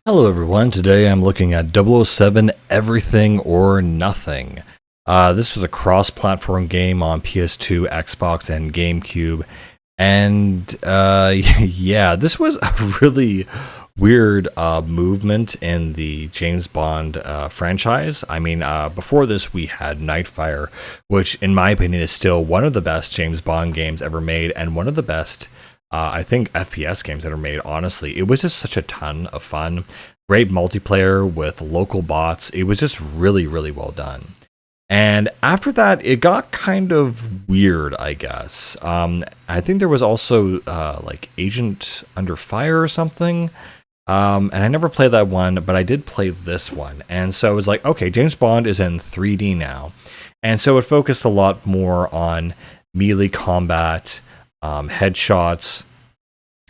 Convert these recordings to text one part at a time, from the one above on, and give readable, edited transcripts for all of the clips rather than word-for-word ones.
Hello everyone, today I'm looking at 007 Everything or Nothing. This was a cross-platform game on PS2, Xbox, and GameCube, and yeah, this was a really weird movement in the James Bond franchise. I mean, before this we had Nightfire, which in my opinion is still one of the best James Bond games ever made, and one of the best I think FPS games that are made, honestly. It was just such a ton of fun. Great multiplayer with local bots. It was just really, really well done. And after that, it got kind of weird, I guess. I think there was also like Agent Under Fire or something. And I never played that one, but I did play this one. And so it was like, okay, James Bond is in 3D now. And so it focused a lot more on melee combat, headshots,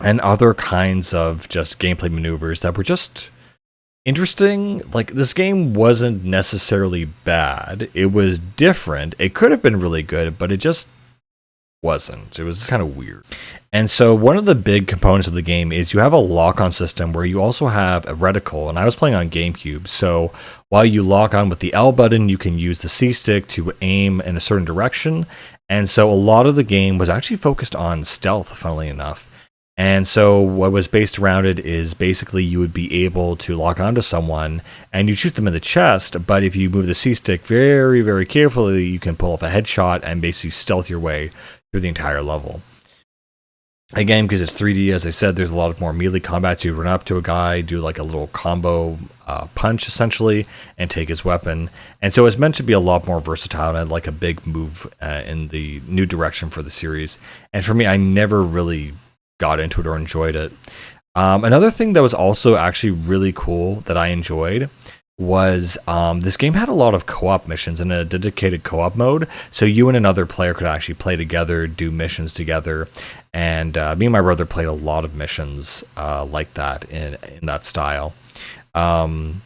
and other kinds of just gameplay maneuvers that were just interesting. Like, this game wasn't necessarily bad. It was different. It could have been really good, but it just wasn't. It was kind of weird. And so one of the big components of the game is you have a lock-on system where you also have a reticle, and I was playing on GameCube, so while you lock on with the L button, you can use the C stick to aim in a certain direction, and so a lot of the game was actually focused on stealth, funnily enough. And so what was based around it is basically you would be able to lock onto someone and you shoot them in the chest, but if you move the C stick very, very carefully, you can pull off a headshot and basically stealth your way through the entire level. Again, because it's 3D, as I said, there's a lot of more melee combat. You run up to a guy, do like a little combo punch essentially, and take his weapon. And so it's meant to be a lot more versatile and like a big move in the new direction for the series. And for me, I never really got into it or enjoyed it. Another thing that was also actually really cool that I enjoyed was this game had a lot of co-op missions in a dedicated co-op mode, so you and another player could actually play together, do missions together, and me and my brother played a lot of missions like that in that style. And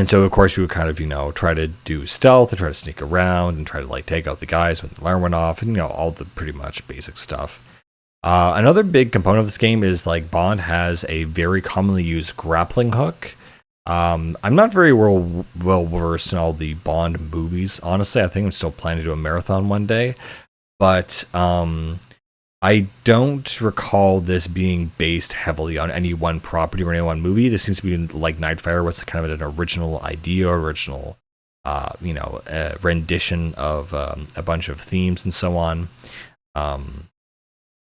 so of course we would kind of, try to do stealth and try to sneak around and try to like take out the guys when the alarm went off, and all the pretty much basic stuff. Another big component of this game is like Bond has a very commonly used grappling hook. I'm not very well versed in all the Bond movies, honestly. I think I'm still planning to do a marathon one day, but I don't recall this being based heavily on any one property or any one movie. This seems to be like Nightfire, what's kind of an original idea, original rendition of a bunch of themes and so on.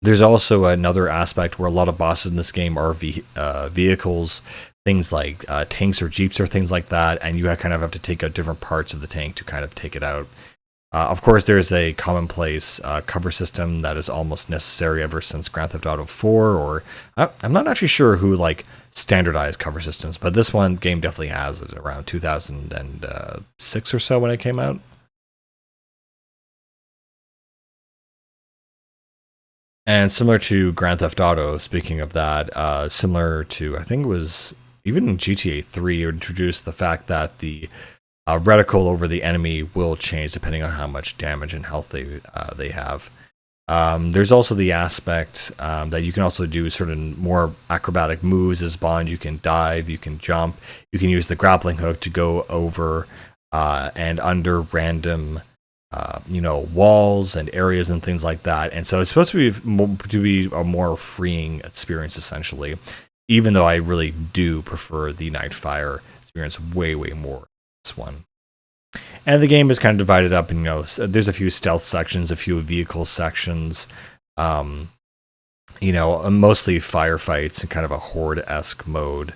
There's also another aspect where a lot of bosses in this game are vehicles, things like tanks or jeeps or things like that, and you kind of have to take out different parts of the tank to kind of take it out. Of course, there's a commonplace cover system that is almost necessary ever since Grand Theft Auto 4, or I'm not actually sure who like standardized cover systems, but this one game definitely has it around 2006 or so when it came out. And similar to Grand Theft Auto, speaking of that, similar to, I think it was even GTA 3, introduced the fact that the reticle over the enemy will change depending on how much damage and health they have. There's also the aspect that you can also do certain more acrobatic moves as Bond. You can dive, you can jump, you can use the grappling hook to go over and under random walls and areas and things like that. And so it's supposed to be a more freeing experience, essentially, even though I really do prefer the Nightfire experience way, way more than this one. And the game is kind of divided up, and there's a few stealth sections, a few vehicle sections, mostly firefights and kind of a horde-esque mode,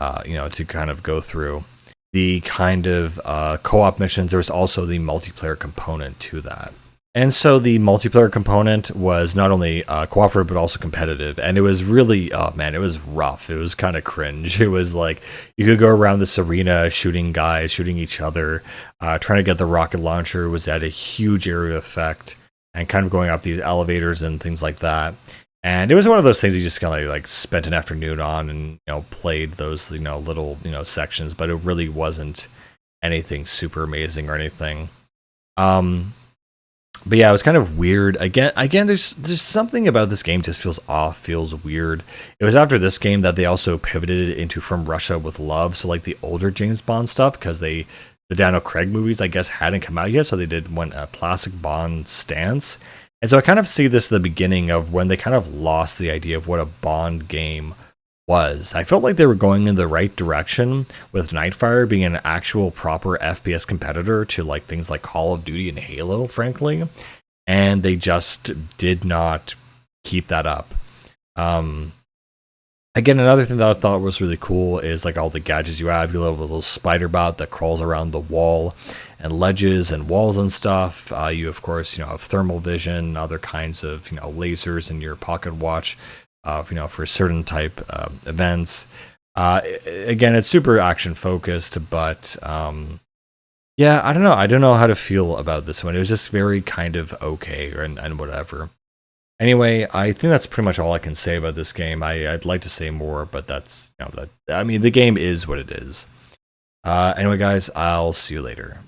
to kind of go through. The kind of co-op missions, there's also the multiplayer component to that. And so the multiplayer component was not only cooperative, but also competitive. And it was really, oh man, it was rough. It was kind of cringe. It was like, you could go around this arena shooting guys, shooting each other, trying to get the rocket launcher was at a huge area effect, and kind of going up these elevators and things like that. And it was one of those things you just kind of like spent an afternoon on and played those little sections, but it really wasn't anything super amazing or anything. But yeah, it was kind of weird. Again, there's something about this game just feels off, feels weird. It was after this game that they also pivoted it into From Russia with Love, so like the older James Bond stuff, because the Daniel Craig movies I guess hadn't come out yet, so they went a classic Bond stance. And so I kind of see this the beginning of when they kind of lost the idea of what a Bond game was. I felt like they were going in the right direction with Nightfire being an actual proper FPS competitor to like things like Call of Duty and Halo, frankly, and they just did not keep that up. Again, another thing that I thought was really cool is like all the gadgets you have. You have a little spider bot that crawls around the wall and ledges and walls and stuff. You of course have thermal vision, other kinds of lasers in your pocket watch for certain type events. Again, it's super action focused, but yeah, I don't know. I don't know how to feel about this one. It was just very kind of okay and whatever. Anyway, I think that's pretty much all I can say about this game. I'd like to say more, but that's I mean, the game is what it is. Anyway, guys, I'll see you later.